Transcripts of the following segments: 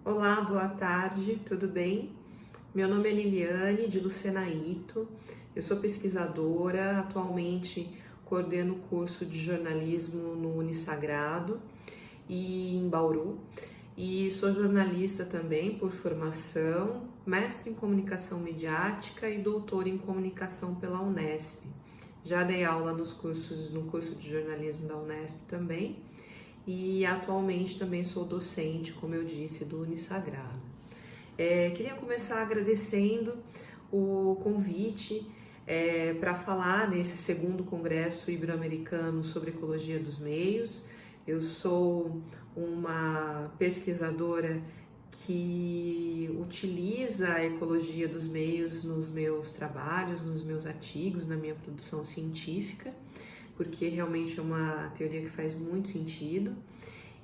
Olá, boa tarde, tudo bem? Meu nome é Liliane de Lucenaíto, eu sou pesquisadora, atualmente coordeno o curso de jornalismo no Unisagrado e em Bauru, e sou jornalista também por formação, mestre em comunicação midiática e doutora em comunicação pela Unesp. Já dei aula no curso de jornalismo da Unesp também, e atualmente também sou docente, como eu disse, do Unisagrado. Queria começar agradecendo o convite para falar nesse segundo Congresso Ibero-Americano sobre Ecologia dos Meios. Eu sou uma pesquisadora que utiliza a ecologia dos meios nos meus trabalhos, nos meus artigos, na minha produção científica, porque realmente é uma teoria que faz muito sentido.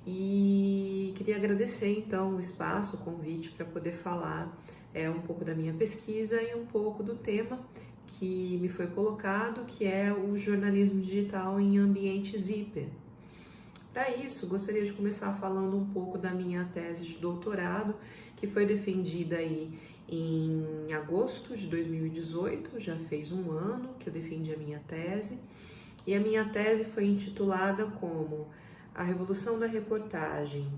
E queria agradecer então o espaço, o convite para poder falar um pouco da minha pesquisa e um pouco do tema que me foi colocado, que é o jornalismo digital em ambientes hiper. Para isso, gostaria de começar falando um pouco da minha tese de doutorado, que foi defendida aí em agosto de 2018, já fez um ano que eu defendi a minha tese, e a minha tese foi intitulada como A Revolução da Reportagem,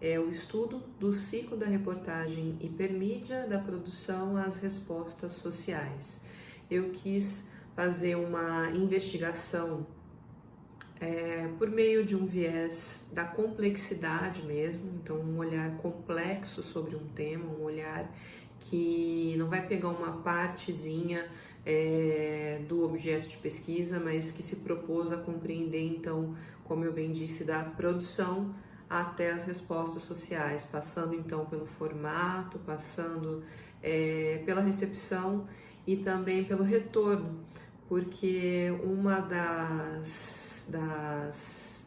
o estudo do ciclo da reportagem hipermídia, da produção às respostas sociais. Eu quis fazer uma investigação por meio de um viés da complexidade mesmo, então um olhar complexo sobre um tema, um olhar que não vai pegar uma partezinha do objeto de pesquisa, mas que se propôs a compreender, então, como eu bem disse, da produção até as respostas sociais, passando então pelo formato, passando pela recepção e também pelo retorno, porque uma das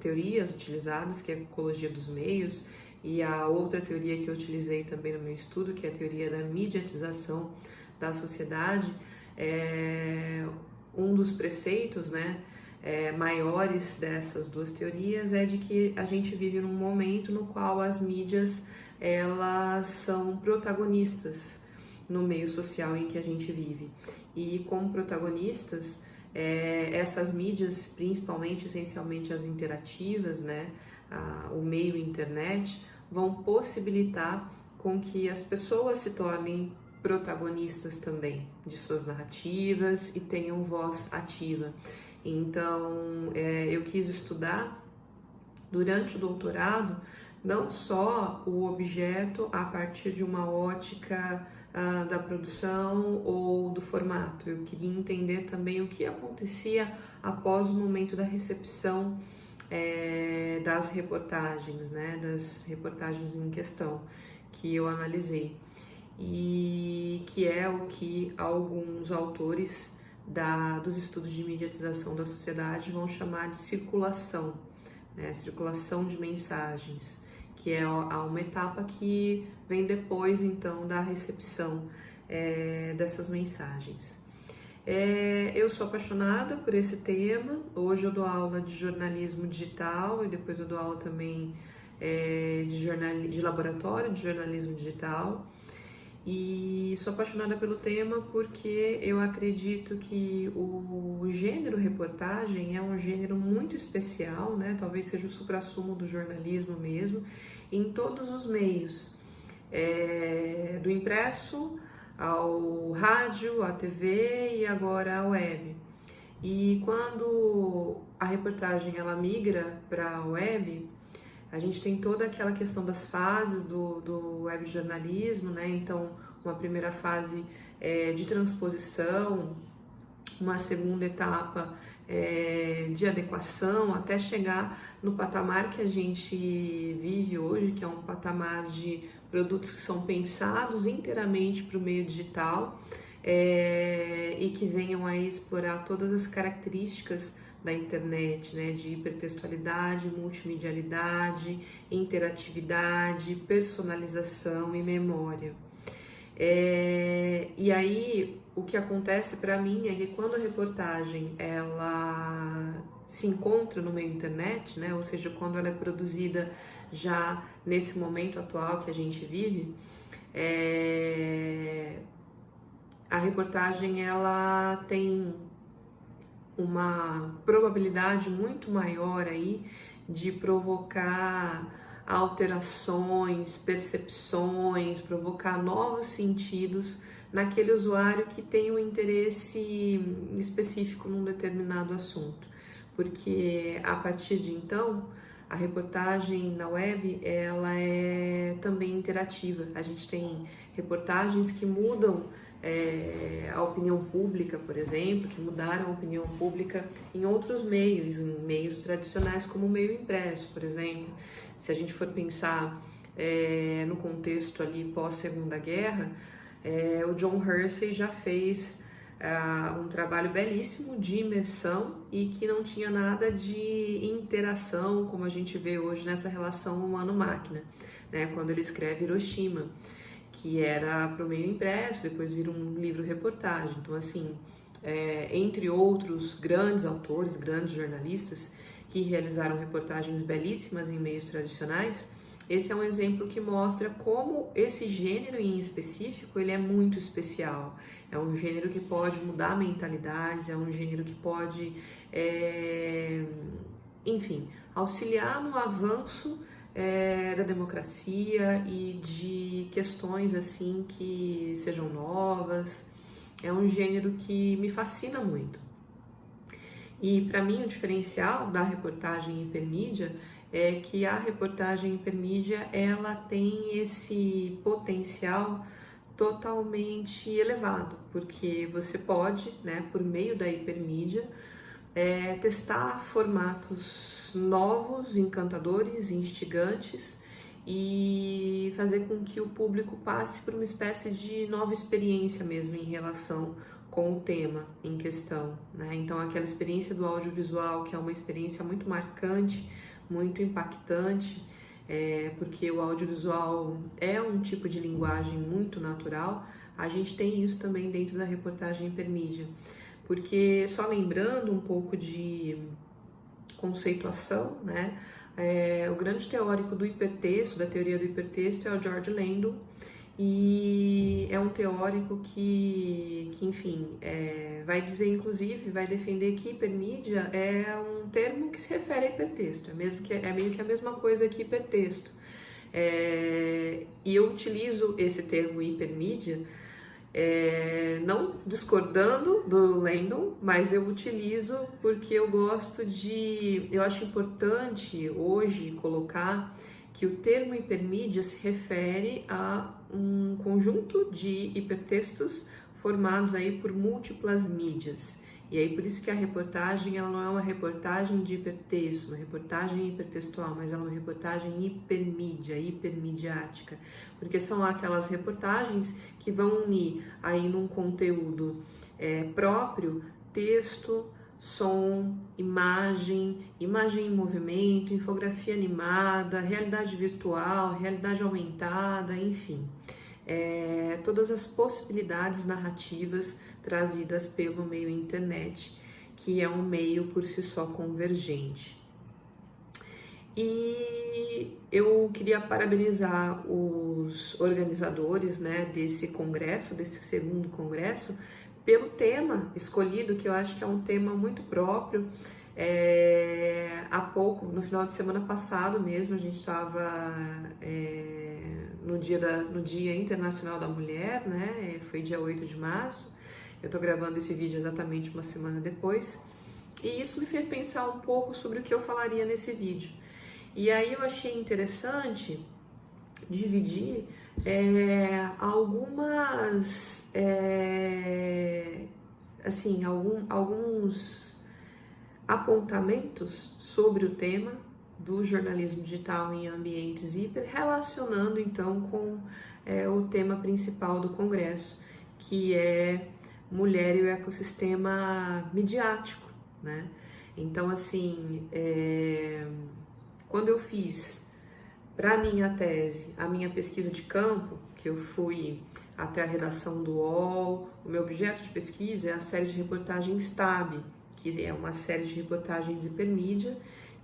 teorias utilizadas, que é a ecologia dos meios, e a outra teoria que eu utilizei também no meu estudo, que é a teoria da mediatização da sociedade, um dos preceitos, maiores dessas duas teorias é de que a gente vive num momento no qual as mídias elas são protagonistas no meio social em que a gente vive, e como protagonistas essas mídias, principalmente, essencialmente as interativas, o meio internet, vão possibilitar com que as pessoas se tornem protagonistas também de suas narrativas e tenham voz ativa. Então, eu quis estudar durante o doutorado não só o objeto a partir de uma ótica da produção ou do formato. Eu queria entender também o que acontecia após o momento da recepção das reportagens, das reportagens em questão que eu analisei, e que é o que alguns autores dos estudos de mediatização da sociedade vão chamar de circulação, circulação de mensagens, que é uma etapa que vem depois, então, da recepção dessas mensagens. Eu sou apaixonada por esse tema. Hoje eu dou aula de jornalismo digital e depois eu dou aula também de laboratório de jornalismo digital. E sou apaixonada pelo tema porque eu acredito que o gênero reportagem é um gênero muito especial, talvez seja o suprassumo do jornalismo mesmo, em todos os meios, do impresso ao rádio, à TV e agora à web. E quando a reportagem ela migra para a web, a gente tem toda aquela questão das fases do web jornalismo, Então, uma primeira fase de transposição, uma segunda etapa de adequação, até chegar no patamar que a gente vive hoje, que é um patamar de produtos que são pensados inteiramente para o meio digital e que venham a explorar todas as características da internet, de hipertextualidade, multimedialidade, interatividade, personalização e memória. E aí, o que acontece para mim é que quando a reportagem ela se encontra no meio internet, ou seja, quando ela é produzida já nesse momento atual que a gente vive, a reportagem ela tem uma probabilidade muito maior aí de provocar alterações, percepções, provocar novos sentidos naquele usuário que tem um interesse específico num determinado assunto. Porque a partir de então, a reportagem na web, ela é também interativa. A gente tem reportagens que mudam a opinião pública, por exemplo, que mudaram a opinião pública em outros meios, em meios tradicionais como o meio impresso, por exemplo. Se a gente for pensar no contexto ali pós-Segunda Guerra, o John Hersey já fez um trabalho belíssimo de imersão e que não tinha nada de interação, como a gente vê hoje nessa relação humano-máquina, né? Quando ele escreve Hiroshima, que era para o meio impresso, depois vira um livro-reportagem. Então, assim, entre outros grandes autores, grandes jornalistas que realizaram reportagens belíssimas em meios tradicionais, esse é um exemplo que mostra como esse gênero em específico ele é muito especial. É um gênero que pode mudar mentalidades, é um gênero que pode, enfim, auxiliar no avanço da democracia e de questões assim que sejam novas. É um gênero que me fascina muito. E para mim o diferencial da reportagem hipermídia é que a reportagem hipermídia ela tem esse potencial totalmente elevado, porque você pode, né, por meio da hipermídia, testar formatos novos, encantadores, instigantes e fazer com que o público passe por uma espécie de nova experiência mesmo em relação com o tema em questão, né? Então aquela experiência do audiovisual, que é uma experiência muito marcante, muito impactante, porque o audiovisual é um tipo de linguagem muito natural, a gente tem isso também dentro da reportagem hipermídia. Porque, só lembrando um pouco de conceituação, né? O grande teórico do hipertexto, da teoria do hipertexto, é o George Landau, e é um teórico que enfim, vai dizer, inclusive, vai defender que hipermídia é um termo que se refere a hipertexto, é meio que a mesma coisa que hipertexto. E eu utilizo esse termo hipermídia, não discordando do Landau, mas eu utilizo porque eu acho importante hoje colocar que o termo hipermídia se refere a um conjunto de hipertextos formados aí por múltiplas mídias. E aí por isso que a reportagem ela não é uma reportagem de hipertexto, uma reportagem hipertextual, mas é uma reportagem hipermídia, hipermidiática, porque são aquelas reportagens que vão unir aí num conteúdo próprio, texto, som, imagem em movimento, infografia animada, realidade virtual, realidade aumentada, enfim. Todas as possibilidades narrativas trazidas pelo meio internet, que é um meio por si só convergente. E eu queria parabenizar os organizadores, né, desse congresso, desse segundo congresso, pelo tema escolhido, que eu acho que é um tema muito próprio. Há pouco, no final de semana passado mesmo, a gente estava no Dia Internacional da Mulher, né? Foi dia 8 de março. Eu tô gravando esse vídeo exatamente uma semana depois. E isso me fez pensar um pouco sobre o que eu falaria nesse vídeo. E aí eu achei interessante dividir algumas, alguns apontamentos sobre o tema do jornalismo digital em ambientes hiper, relacionando então com o tema principal do congresso, que é mulher e o ecossistema midiático, né? Então, assim, quando eu fiz para minha tese, a minha pesquisa de campo, que eu fui até a redação do UOL, o meu objeto de pesquisa é a série de reportagens TAB, que é uma série de reportagens hipermídia,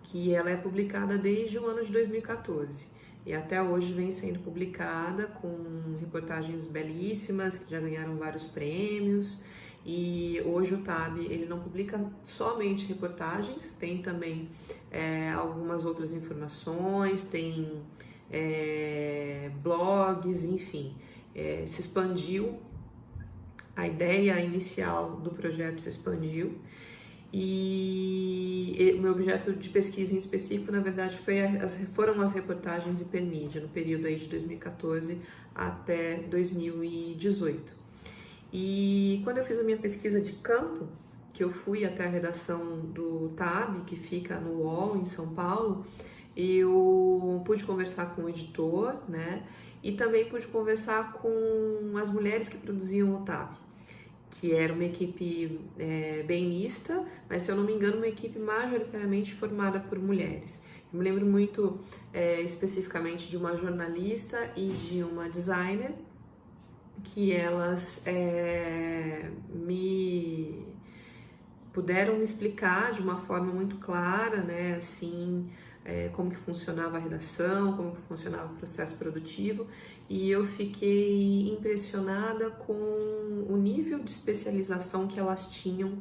que ela é publicada desde o ano de 2014 e até hoje vem sendo publicada com reportagens belíssimas que já ganharam vários prêmios. E hoje o TAB ele não publica somente reportagens, tem também algumas outras informações, tem blogs, enfim, se expandiu. A ideia inicial do projeto se expandiu e o meu objeto de pesquisa em específico, na verdade, foram as reportagens hipermídia no período aí de 2014 até 2018. E quando eu fiz a minha pesquisa de campo, que eu fui até a redação do TAB, que fica no UOL, em São Paulo, eu pude conversar com o editor, né? E também pude conversar com as mulheres que produziam o TAB, que era uma equipe bem mista, mas se eu não me engano, uma equipe majoritariamente formada por mulheres. Eu me lembro muito especificamente de uma jornalista e de uma designer, que elas puderam me explicar de uma forma muito clara, né, assim, como que funcionava a redação, como que funcionava o processo produtivo, e eu fiquei impressionada com o nível de especialização que elas tinham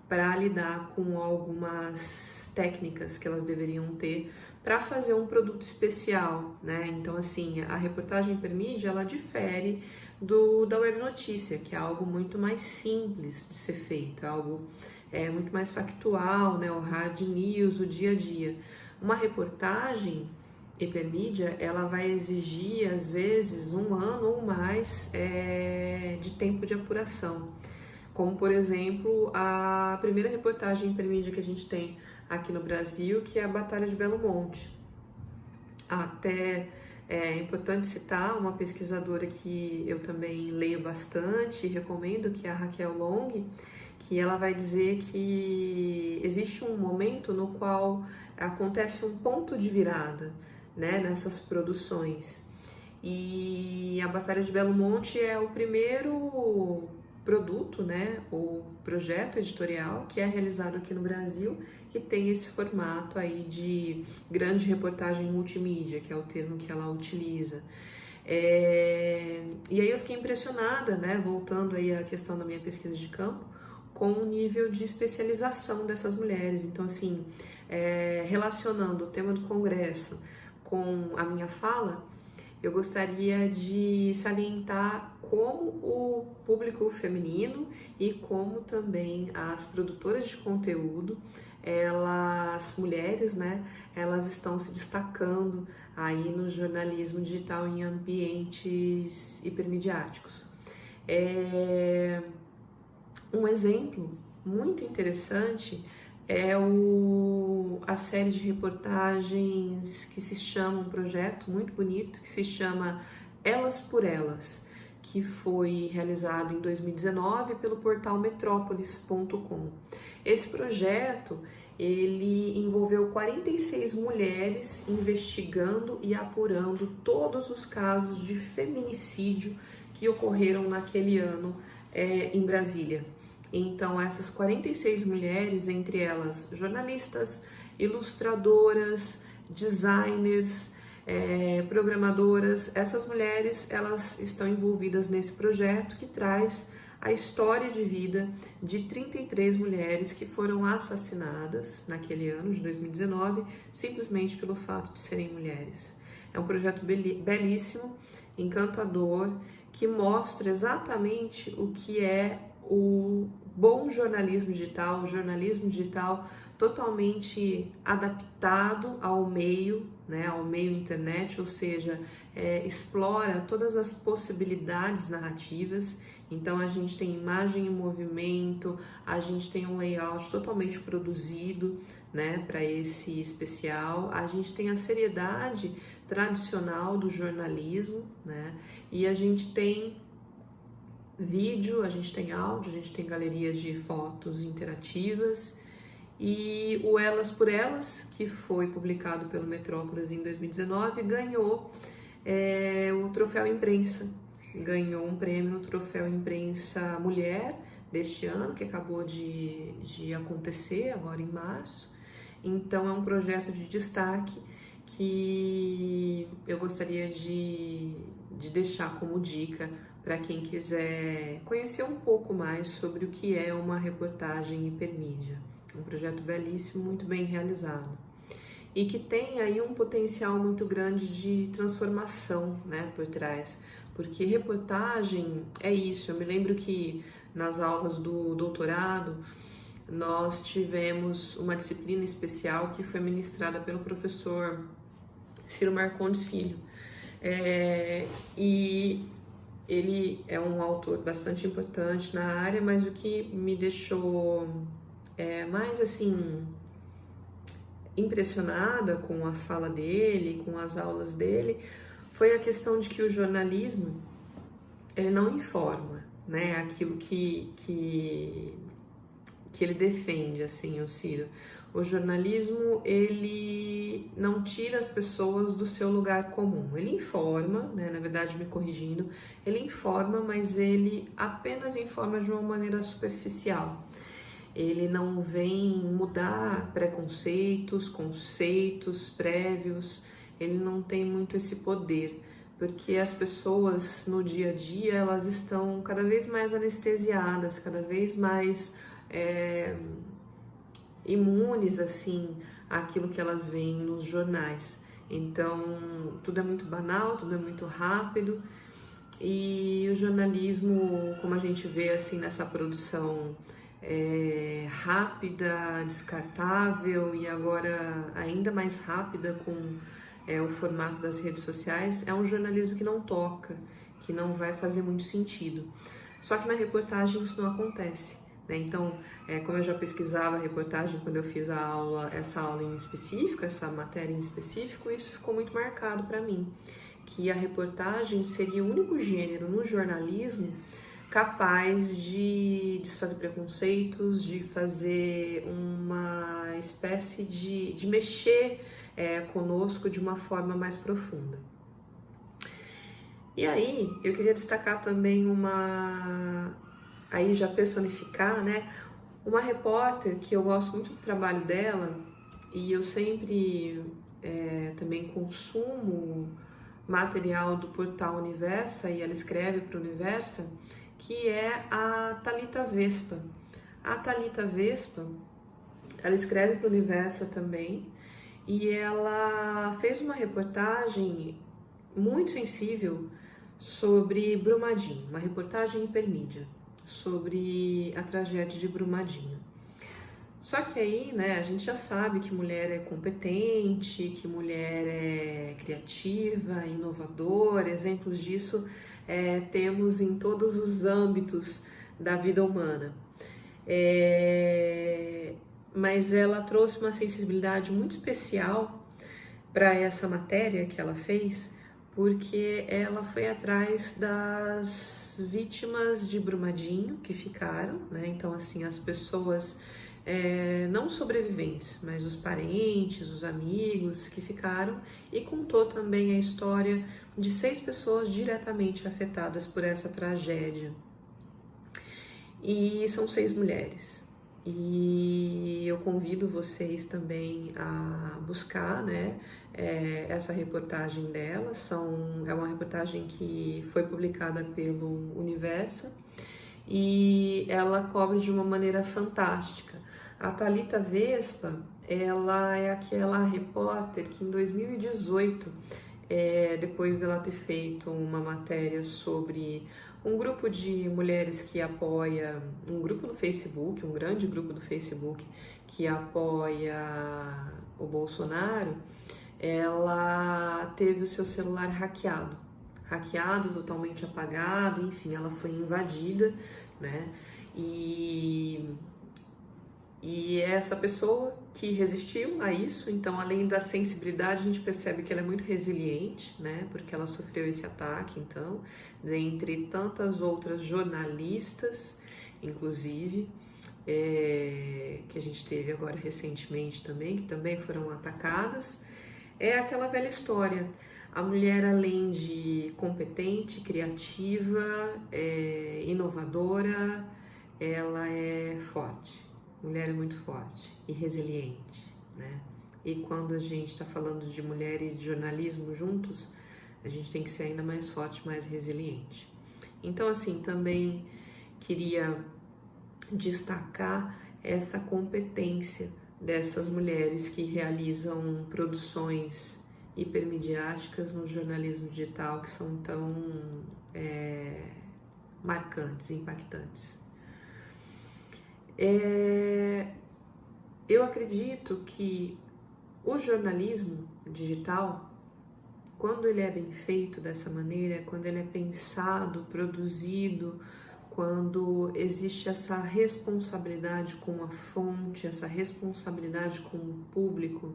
para lidar com algumas técnicas que elas deveriam ter para fazer um produto especial, né? Então, assim, a reportagem hipermídia, ela difere da web notícia, que é algo muito mais simples de ser feito, é algo muito mais factual, né? O hard news, o dia a dia. Uma reportagem hipermídia, ela vai exigir, às vezes, 1 ano ou mais de tempo de apuração. Como, por exemplo, a primeira reportagem hipermídia que a gente tem aqui no Brasil, que é a Batalha de Belo Monte. Até é importante citar uma pesquisadora que eu também leio bastante e recomendo, que é a Raquel Long, que ela vai dizer que existe um momento no qual acontece um ponto de virada, né, nessas produções. E a Batalha de Belo Monte é o primeiro produto, né, o projeto editorial que é realizado aqui no Brasil, que tem esse formato aí de grande reportagem multimídia, que é o termo que ela utiliza. E aí eu fiquei impressionada, né, voltando aí à questão da minha pesquisa de campo, com o nível de especialização dessas mulheres. Então, assim, relacionando o tema do congresso com a minha fala, eu gostaria de salientar como o público feminino e como também as produtoras de conteúdo, elas, mulheres, né, elas estão se destacando aí no jornalismo digital em ambientes hipermediáticos. Um exemplo muito interessante é a série de reportagens que se chama, um projeto muito bonito, que se chama Elas por Elas, que foi realizado em 2019 pelo portal metrópolis.com. Esse projeto, ele envolveu 46 mulheres investigando e apurando todos os casos de feminicídio que ocorreram naquele ano em Brasília. Então, essas 46 mulheres, entre elas jornalistas, ilustradoras, designers, programadoras, essas mulheres, elas estão envolvidas nesse projeto que traz a história de vida de 33 mulheres que foram assassinadas naquele ano de 2019, simplesmente pelo fato de serem mulheres. É um projeto belíssimo, encantador, que mostra exatamente o que é o bom jornalismo digital, o jornalismo digital totalmente adaptado ao meio, né, ao meio internet, ou seja, explora todas as possibilidades narrativas. Então a gente tem imagem em movimento, a gente tem um layout totalmente produzido, né, para esse especial, a gente tem a seriedade tradicional do jornalismo, né, e a gente tem vídeo, a gente tem áudio, a gente tem galerias de fotos interativas. E o Elas por Elas, que foi publicado pelo Metrópolis em 2019, ganhou o Troféu Imprensa, ganhou um prêmio no Troféu Imprensa Mulher deste ano, que acabou de acontecer agora em março. Então é um projeto de destaque que eu gostaria de deixar como dica para quem quiser conhecer um pouco mais sobre o que é uma reportagem hipermídia. Um projeto belíssimo, muito bem realizado. E que tem aí um potencial muito grande de transformação, né, por trás. Porque reportagem é isso. Eu me lembro que nas aulas do doutorado nós tivemos uma disciplina especial que foi ministrada pelo professor Ciro Marcondes Filho. E ele é um autor bastante importante na área, mas o que me deixou mais assim impressionada com a fala dele, com as aulas dele, foi a questão de que o jornalismo ele não informa, né, aquilo que ele defende, assim, o Ciro. O jornalismo, ele não tira as pessoas do seu lugar comum. Ele informa, né, na verdade, me corrigindo, ele informa, mas ele apenas informa de uma maneira superficial. Ele não vem mudar preconceitos, conceitos prévios, ele não tem muito esse poder, porque as pessoas no dia a dia, elas estão cada vez mais anestesiadas, cada vez mais imunes, assim, àquilo que elas veem nos jornais. Então, tudo é muito banal, tudo é muito rápido, e o jornalismo, como a gente vê, assim, nessa produção rápida, descartável e agora ainda mais rápida com o formato das redes sociais, é um jornalismo que não toca, que não vai fazer muito sentido. Só que na reportagem isso não acontece, né? Então, como eu já pesquisava a reportagem quando eu fiz essa aula em específico, essa matéria em específico, isso ficou muito marcado para mim, que a reportagem seria o único gênero no jornalismo capaz de desfazer preconceitos, de fazer uma espécie de mexer conosco de uma forma mais profunda. E aí, eu queria destacar também aí já personificar, né, uma repórter que eu gosto muito do trabalho dela e eu sempre também consumo material do portal Universa e ela escreve para o Universa, que é a Thalita Vespa. A Thalita Vespa, ela escreve para o Universa também e ela fez uma reportagem muito sensível sobre Brumadinho, uma reportagem hipermídia sobre a tragédia de Brumadinho. Só que aí, né, a gente já sabe que mulher é competente, que mulher é criativa, inovadora, exemplos disso temos em todos os âmbitos da vida humana. Mas ela trouxe uma sensibilidade muito especial para essa matéria que ela fez, porque ela foi atrás das vítimas de Brumadinho que ficaram, né? Então, assim, as pessoas não sobreviventes, mas os parentes, os amigos que ficaram, e contou também a história de 6 pessoas diretamente afetadas por essa tragédia. E são 6 mulheres. E eu convido vocês também a buscar, né, essa reportagem dela. É uma reportagem que foi publicada pelo Universo e ela cobre de uma maneira fantástica. A Thalita Vespa, ela é aquela repórter que em 2018, depois dela ter feito uma matéria sobre um grupo de mulheres que apoia, um grupo no Facebook, um grande grupo do Facebook que apoia o Bolsonaro, ela teve o seu celular hackeado, totalmente apagado, enfim, ela foi invadida, né? E essa pessoa que resistiu a isso, então além da sensibilidade, a gente percebe que ela é muito resiliente, né? Porque ela sofreu esse ataque, então, dentre tantas outras jornalistas, inclusive, que a gente teve agora recentemente também, que também foram atacadas, é aquela velha história. A mulher, além de competente, criativa, inovadora, ela é forte. Mulher é muito forte e resiliente. né? E quando a gente está falando de mulher e de jornalismo juntos, a gente tem que ser ainda mais forte, mais resiliente. Então, assim, também queria destacar essa competência dessas mulheres que realizam produções hipermediáticas no jornalismo digital, que são tão marcantes, impactantes. Eu acredito que o jornalismo digital, quando ele é bem feito dessa maneira, quando ele é pensado, produzido, quando existe essa responsabilidade com a fonte, essa responsabilidade com o público,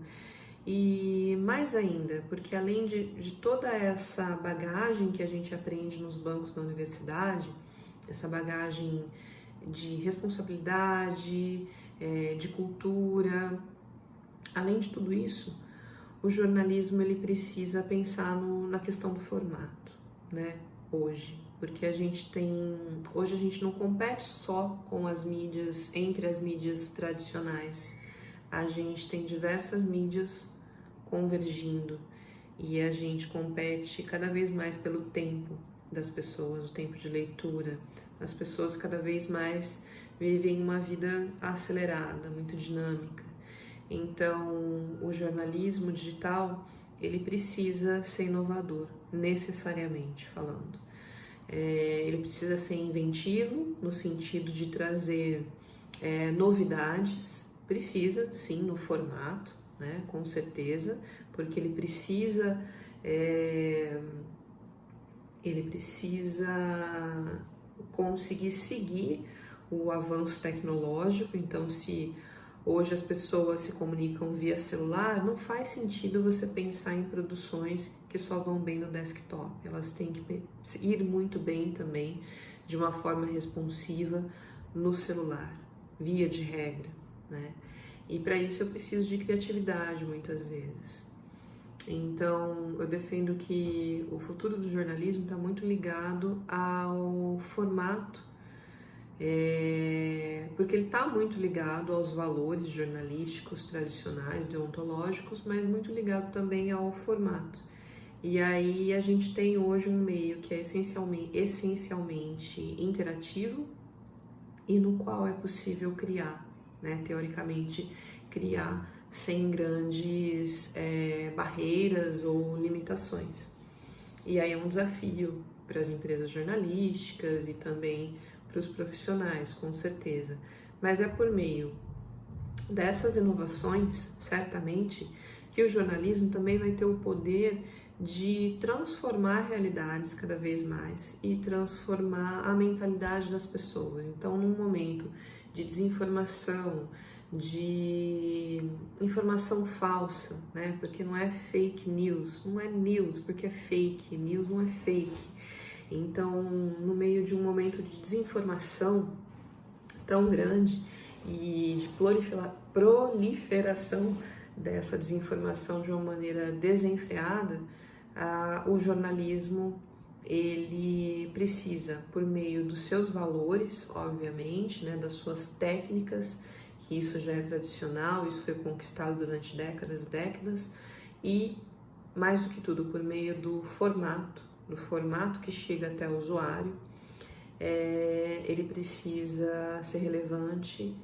e mais ainda, porque além de toda essa bagagem que a gente aprende nos bancos da universidade, essa bagagem de responsabilidade, de cultura, além de tudo isso, o jornalismo ele precisa pensar na questão do formato, né? Hoje, porque hoje a gente não compete só com as mídias, entre as mídias tradicionais, a gente tem diversas mídias convergindo e a gente compete cada vez mais pelo tempo das pessoas, o tempo de leitura. As pessoas cada vez mais vivem uma vida acelerada, muito dinâmica. Então, o jornalismo digital, ele precisa ser inovador, necessariamente falando. Ele precisa ser inventivo, no sentido de trazer novidades, precisa, sim, no formato, né, com certeza, porque ele precisa conseguir seguir o avanço tecnológico. Então, se hoje as pessoas se comunicam via celular, não faz sentido você pensar em produções que só vão bem no desktop. Elas têm que ir muito bem também, de uma forma responsiva, no celular, via de regra, né? E para isso eu preciso de criatividade muitas vezes. Então, eu defendo que o futuro do jornalismo está muito ligado ao formato, porque ele está muito ligado aos valores jornalísticos tradicionais, deontológicos, mas muito ligado também ao formato. E aí a gente tem hoje um meio que é essencialmente interativo e no qual é possível criar, né, teoricamente criar sem grandes barreiras ou limitações. E aí é um desafio para as empresas jornalísticas e também para os profissionais, com certeza. Mas é por meio dessas inovações, certamente, que o jornalismo também vai ter o poder de transformar realidades cada vez mais e transformar a mentalidade das pessoas. Então, num momento de desinformação, de informação falsa, né? Porque não é fake news, não é news porque é fake, news não é fake. Então, no meio de um momento de desinformação tão grande e de proliferação dessa desinformação de uma maneira desenfreada, o jornalismo ele precisa, por meio dos seus valores, obviamente, né, das suas técnicas, que isso já é tradicional, isso foi conquistado durante décadas e décadas, e mais do que tudo, por meio do formato que chega até o usuário, ele precisa ser relevante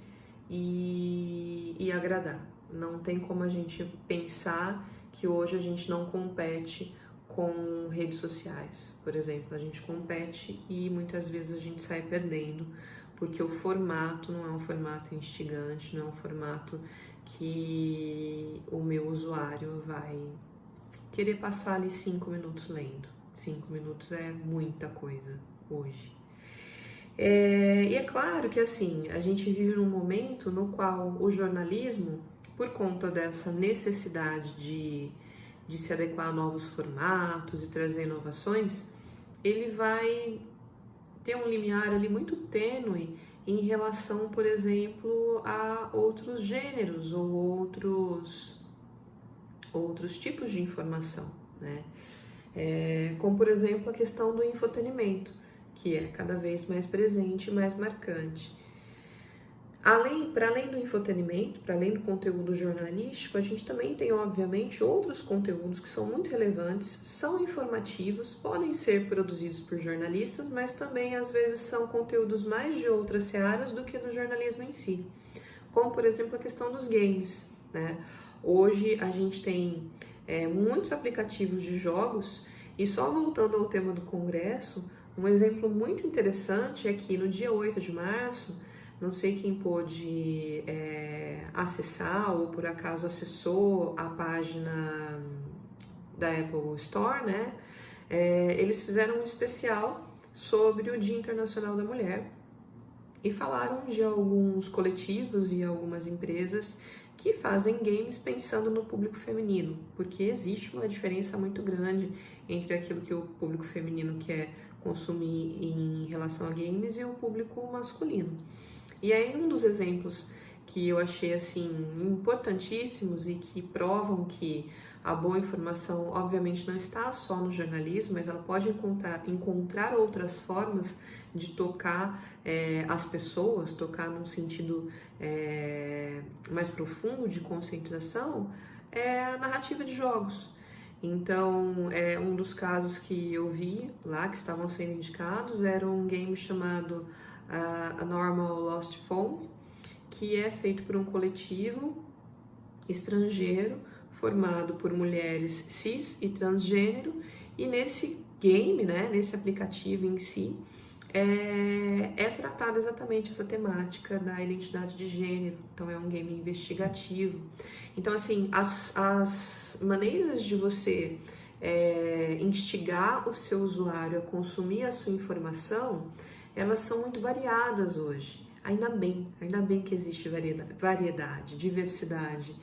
e agradar. Não tem como a gente pensar que hoje a gente não compete com redes sociais, por exemplo. A gente compete e muitas vezes a gente sai perdendo, porque o formato não é um formato instigante, não é um formato que o meu usuário vai querer passar ali 5 minutos lendo. 5 minutos é muita coisa hoje. E é claro que assim, a gente vive num momento no qual o jornalismo, por conta dessa necessidade de se adequar a novos formatos e trazer inovações, ele vai ter um limiar ali muito tênue em relação, por exemplo, a outros gêneros ou outros tipos de informação, né? Como, por exemplo, a questão do infotenimento, que é cada vez mais presente e mais marcante. Para além do infotenimento, para além do conteúdo jornalístico, a gente também tem, obviamente, outros conteúdos que são muito relevantes, são informativos, podem ser produzidos por jornalistas, mas também, às vezes, são conteúdos mais de outras searas do que do jornalismo em si. Como, por exemplo, a questão dos games, né? Hoje, a gente tem muitos aplicativos de jogos, e só voltando ao tema do Congresso, um exemplo muito interessante é que no dia 8 de março, não sei quem pôde acessar ou por acaso acessou a página da Apple Store, né? Eles fizeram um especial sobre o Dia Internacional da Mulher e falaram de alguns coletivos e algumas empresas que fazem games pensando no público feminino, porque existe uma diferença muito grande entre aquilo que o público feminino quer consumir em relação a games e o público masculino. E aí um dos exemplos que eu achei assim importantíssimos e que provam que a boa informação obviamente não está só no jornalismo, mas ela pode encontrar outras formas de tocar as pessoas, tocar num sentido mais profundo de conscientização, é a narrativa de jogos. Então, um dos casos que eu vi lá, que estavam sendo indicados, era um game chamado A Normal Lost Phone, que é feito por um coletivo estrangeiro, formado por mulheres cis e transgênero, e nesse game, né, nesse aplicativo em si, é tratada exatamente essa temática da identidade de gênero. Então é um game investigativo. Então assim, as maneiras de você instigar o seu usuário a consumir a sua informação, elas são muito variadas hoje. Ainda bem que existe variedade, diversidade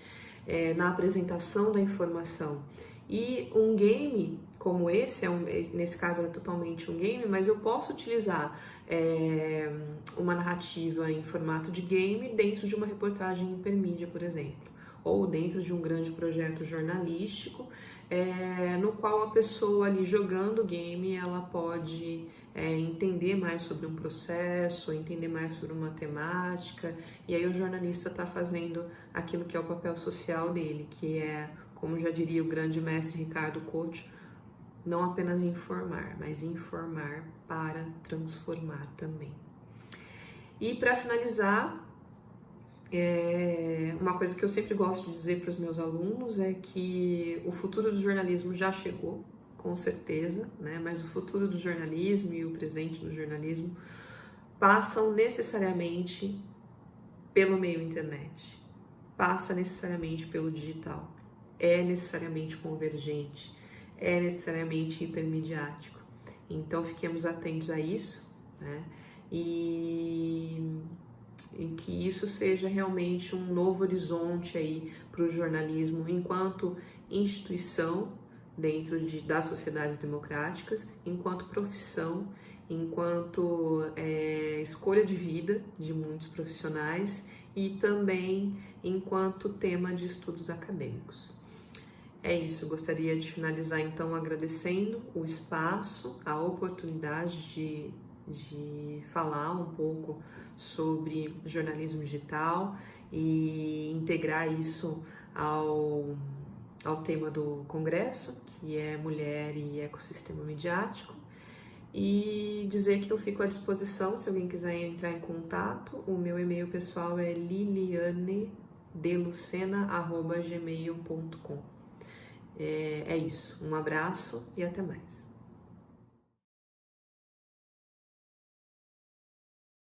na apresentação da informação. E um game como esse, nesse caso é totalmente um game, mas eu posso utilizar uma narrativa em formato de game dentro de uma reportagem hipermídia, por exemplo, ou dentro de um grande projeto jornalístico, no qual a pessoa ali jogando o game, ela pode entender mais sobre um processo, entender mais sobre uma temática, e aí o jornalista está fazendo aquilo que é o papel social dele, que é, como já diria o grande mestre Ricardo Couto, não apenas informar, mas informar para transformar também. E para finalizar, uma coisa que eu sempre gosto de dizer para os meus alunos é que o futuro do jornalismo já chegou, com certeza, né? Mas o futuro do jornalismo e o presente do jornalismo passam necessariamente pelo meio internet, passa necessariamente pelo digital, é necessariamente convergente, é necessariamente hipermediático. Então fiquemos atentos a isso, né? E que isso seja realmente um novo horizonte aí para o jornalismo enquanto instituição dentro das sociedades democráticas, enquanto profissão, enquanto escolha de vida de muitos profissionais e também enquanto tema de estudos acadêmicos. É isso, gostaria de finalizar então agradecendo o espaço, a oportunidade de falar um pouco sobre jornalismo digital e integrar isso ao tema do Congresso, que é Mulher e Ecossistema Midiático, e dizer que eu fico à disposição se alguém quiser entrar em contato. O meu e-mail pessoal é lilianedelucena@gmail.com. É isso, um abraço e até mais.